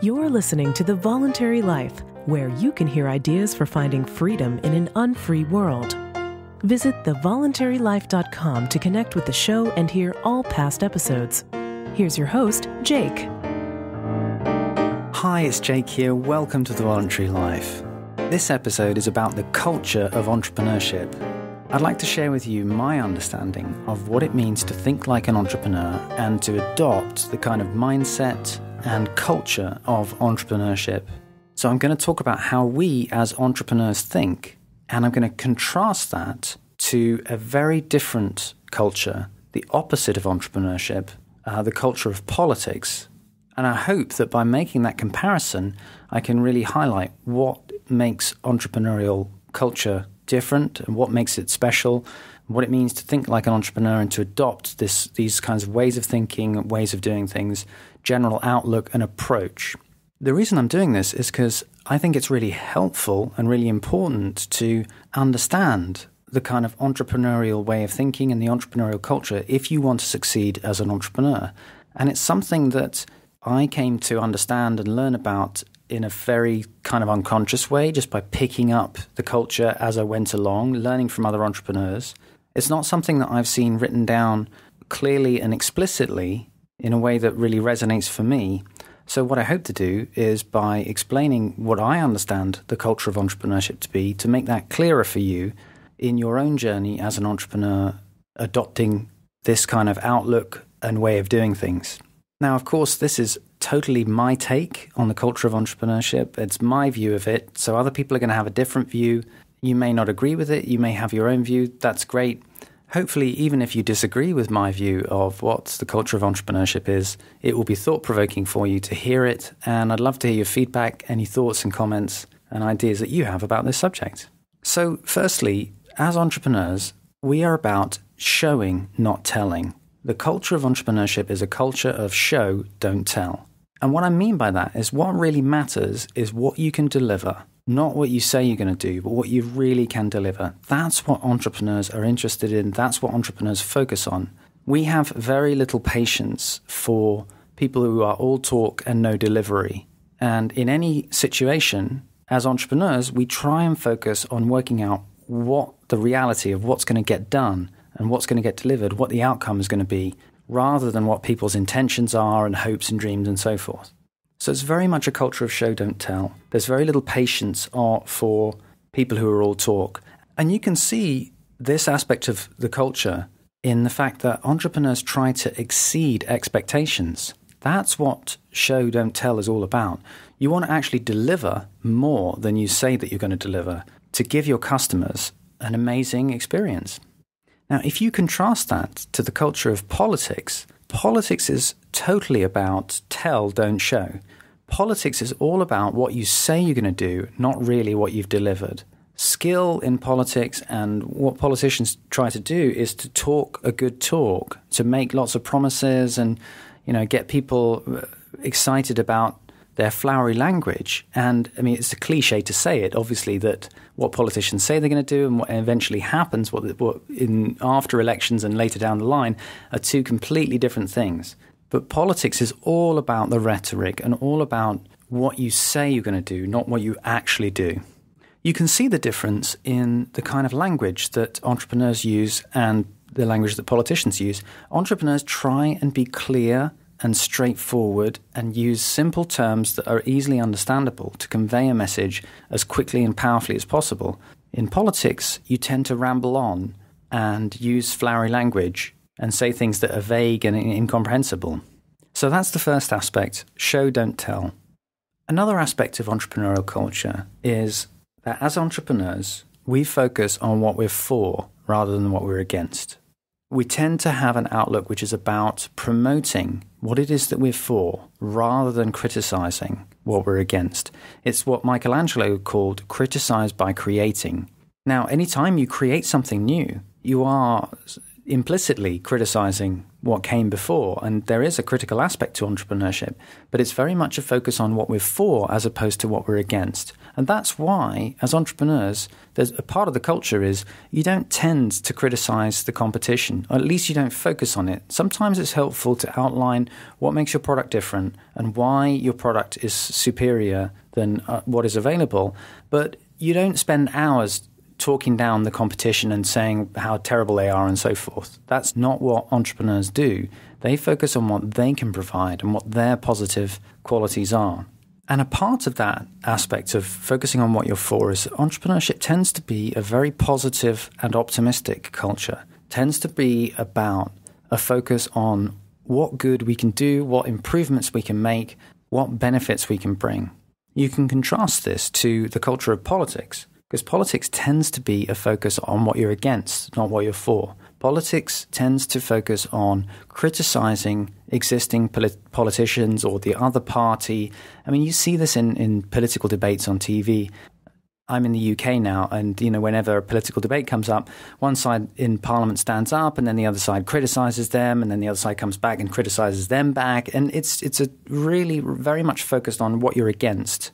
You're listening to The Voluntary Life, where you can hear ideas for finding freedom in an unfree world. Visit thevoluntarylife.com to connect with the show and hear all past episodes. Here's your host, Jake. Hi, it's Jake here. Welcome to The Voluntary Life. This episode is about the culture of entrepreneurship. I'd like to share with you my understanding of what it means to think like an entrepreneur and to adopt the kind of mindset and culture of entrepreneurship. So I'm going to talk about how we as entrepreneurs think, and I'm going to contrast that to a very different culture, the opposite of entrepreneurship, the culture of politics. And I hope that by making that comparison, I can really highlight what makes entrepreneurial culture different and what makes it special, what it means to think like an entrepreneur and to adopt these kinds of ways of thinking, ways of doing things, general outlook and approach. The reason I'm doing this is because I think it's really helpful and really important to understand the kind of entrepreneurial way of thinking and the entrepreneurial culture if you want to succeed as an entrepreneur. And it's something that I came to understand and learn about in a very kind of unconscious way, just by picking up the culture as I went along, learning from other entrepreneurs. It's not something that I've seen written down clearly and explicitly in a way that really resonates for me. So what I hope to do is by explaining what I understand the culture of entrepreneurship to be, to make that clearer for you in your own journey as an entrepreneur, adopting this kind of outlook and way of doing things. Now, of course, this is totally my take on the culture of entrepreneurship. It's my view of it. So other people are going to have a different view. You may not agree with it. You may have your own view. That's great. Hopefully, even if you disagree with my view of what the culture of entrepreneurship is, it will be thought-provoking for you to hear it. And I'd love to hear your feedback, any thoughts and comments and ideas that you have about this subject. So firstly, as entrepreneurs, we are about showing, not telling. The culture of entrepreneurship is a culture of show, don't tell. And what I mean by that is what really matters is what you can deliver, not what you say you're going to do, but what you really can deliver. That's what entrepreneurs are interested in. That's what entrepreneurs focus on. We have very little patience for people who are all talk and no delivery. And in any situation, as entrepreneurs, we try and focus on working out what the reality of what's going to get done and what's going to get delivered, what the outcome is going to be, rather than what people's intentions are and hopes and dreams and so forth. So it's very much a culture of show, don't tell. There's very little patience for people who are all talk. And you can see this aspect of the culture in the fact that entrepreneurs try to exceed expectations. That's what show, don't tell is all about. You want to actually deliver more than you say that you're going to deliver to give your customers an amazing experience. Now, if you contrast that to the culture of politics, politics is totally about tell, don't show. Politics is all about what you say you're going to do, not really what you've delivered. Skill in politics and what politicians try to do is to talk a good talk, to make lots of promises and, get people excited about their flowery language. And I mean, it's a cliche to say it, obviously, that what politicians say they're going to do and what eventually happens, what in after elections and later down the line, are two completely different things. But politics is all about the rhetoric and all about what you say you're going to do, not what you actually do. You can see the difference in the kind of language that entrepreneurs use and the language that politicians use. Entrepreneurs try and be clear and straightforward and use simple terms that are easily understandable to convey a message as quickly and powerfully as possible. In politics, you tend to ramble on and use flowery language and say things that are vague and incomprehensible. So that's the first aspect, show, don't tell. Another aspect of entrepreneurial culture is that as entrepreneurs, we focus on what we're for rather than what we're against. We tend to have an outlook which is about promoting what it is that we're for rather than criticizing what we're against. It's what Michelangelo called criticize by creating. Now, anytime you create something new, you are implicitly criticizing what came before, and there is a critical aspect to entrepreneurship, but it's very much a focus on what we're for as opposed to what we're against. And that's why, as entrepreneurs, there's a part of the culture is you don't tend to criticize the competition, or at least you don't focus on it. Sometimes it's helpful to outline what makes your product different and why your product is superior than what is available. But you don't spend hours talking down the competition and saying how terrible they are and so forth. That's not what entrepreneurs do. They focus on what they can provide and what their positive qualities are. And a part of that aspect of focusing on what you're for is entrepreneurship tends to be a very positive and optimistic culture. It tends to be about a focus on what good we can do, what improvements we can make, what benefits we can bring. You can contrast this to the culture of politics, because politics tends to be a focus on what you're against, not what you're for. Politics tends to focus on criticizing existing politicians or the other party. I mean, you see this in political debates on TV. I'm in the UK now, and whenever a political debate comes up, one side in Parliament stands up, and then the other side criticizes them, and then the other side comes back and criticizes them back. And it's a really very much focused on what you're against.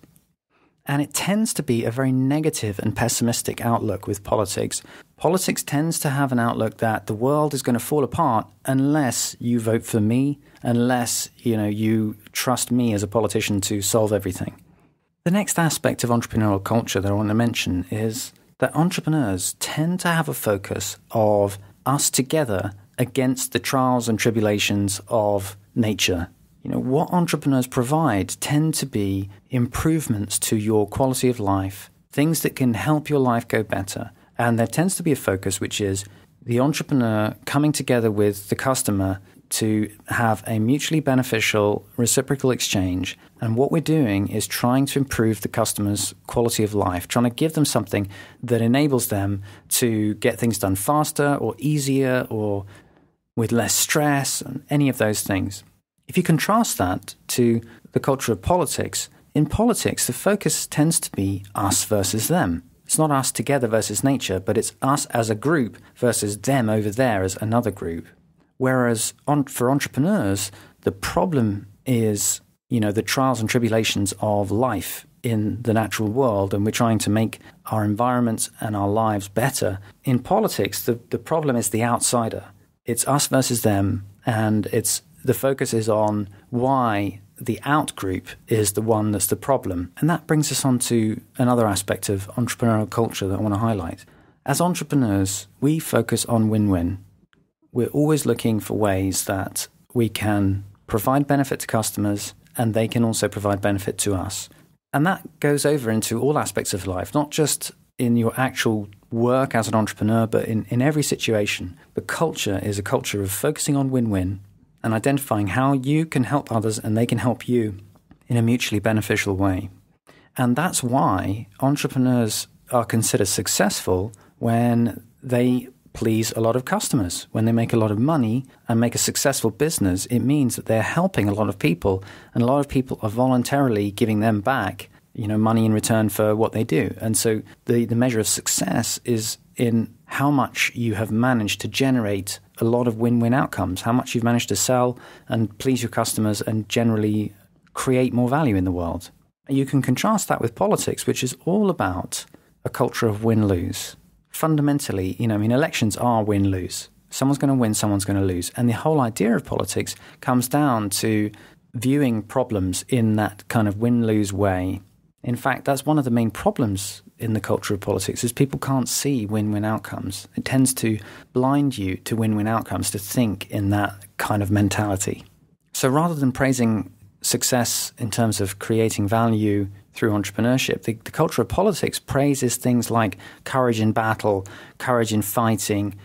And it tends to be a very negative and pessimistic outlook with politics. Politics tends to have an outlook that the world is going to fall apart unless you vote for me, unless you trust me as a politician to solve everything. The next aspect of entrepreneurial culture that I want to mention is that entrepreneurs tend to have a focus of us together against the trials and tribulations of nature. What entrepreneurs provide tend to be improvements to your quality of life, things that can help your life go better. And there tends to be a focus which is the entrepreneur coming together with the customer to have a mutually beneficial reciprocal exchange. And what we're doing is trying to improve the customer's quality of life, trying to give them something that enables them to get things done faster or easier or with less stress and any of those things. If you contrast that to the culture of politics, in politics, the focus tends to be us versus them. It's not us together versus nature, but it's us as a group versus them over there as another group. Whereas for entrepreneurs, the problem is, the trials and tribulations of life in the natural world, and we're trying to make our environments and our lives better. In politics, the problem is the outsider. It's us versus them, and the focus is on why the out group is the one that's the problem. And that brings us on to another aspect of entrepreneurial culture that I want to highlight. As entrepreneurs, we focus on win-win. We're always looking for ways that we can provide benefit to customers and they can also provide benefit to us. And that goes over into all aspects of life, not just in your actual work as an entrepreneur, but in every situation. The culture is a culture of focusing on win-win and identifying how you can help others and they can help you in a mutually beneficial way. And that's why entrepreneurs are considered successful when they please a lot of customers. When they make a lot of money and make a successful business, it means that they're helping a lot of people, and a lot of people are voluntarily giving them back, money in return for what they do. And so the measure of success is in how much you have managed to generate a lot of win-win outcomes, how much you've managed to sell and please your customers and generally create more value in the world. You can contrast that with politics, which is all about a culture of win-lose. Fundamentally, elections are win-lose. Someone's going to win, someone's going to lose. And the whole idea of politics comes down to viewing problems in that kind of win-lose way. In fact, that's one of the main problems in the culture of politics is people can't see win-win outcomes. It tends to blind you to win-win outcomes, to think in that kind of mentality. So rather than praising success in terms of creating value through entrepreneurship, the culture of politics praises things like courage in battle, courage in fighting,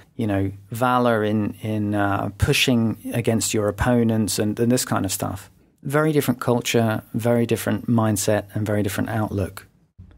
valor in pushing against your opponents and this kind of stuff. Very different culture, very different mindset, and very different outlook.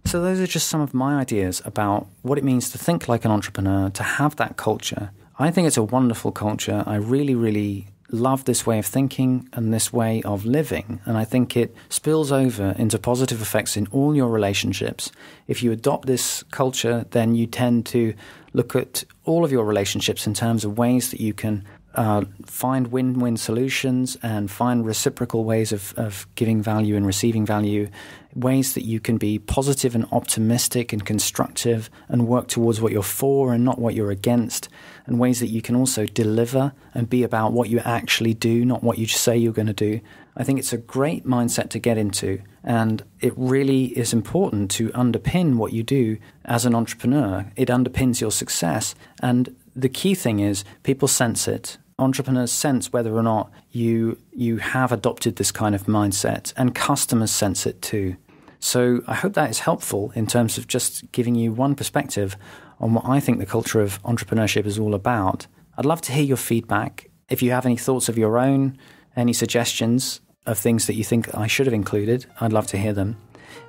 So those are just some of my ideas about what it means to think like an entrepreneur, to have that culture. I think it's a wonderful culture. I really, really love this way of thinking and this way of living. And I think it spills over into positive effects in all your relationships. If you adopt this culture, then you tend to look at all of your relationships in terms of ways that you can find win-win solutions and find reciprocal ways of giving value and receiving value, ways that you can be positive and optimistic and constructive and work towards what you're for and not what you're against, and ways that you can also deliver and be about what you actually do, not what you say you're going to do. I think it's a great mindset to get into, and it really is important to underpin what you do as an entrepreneur. It underpins your success, and the key thing is people sense it. Entrepreneurs sense whether or not you have adopted this kind of mindset, and customers sense it too. So I hope that is helpful in terms of just giving you one perspective on what I think the culture of entrepreneurship is all about. I'd love to hear your feedback. If you have any thoughts of your own, any suggestions of things that you think I should have included, I'd love to hear them.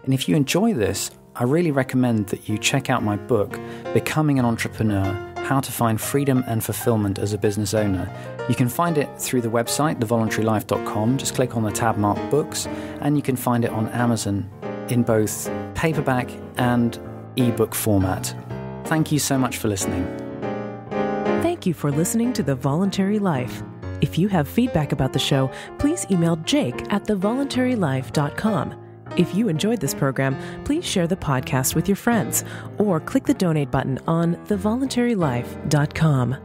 And if you enjoy this, I really recommend that you check out my book, Becoming an Entrepreneur: How to Find Freedom and Fulfillment as a Business Owner. You can find it through the website, thevoluntarylife.com. Just click on the tab marked Books, and you can find it on Amazon in both paperback and ebook format. Thank you so much for listening. Thank you for listening to The Voluntary Life. If you have feedback about the show, please email jake@thevoluntarylife.com. If you enjoyed this program, please share the podcast with your friends or click the donate button on thevoluntarylife.com.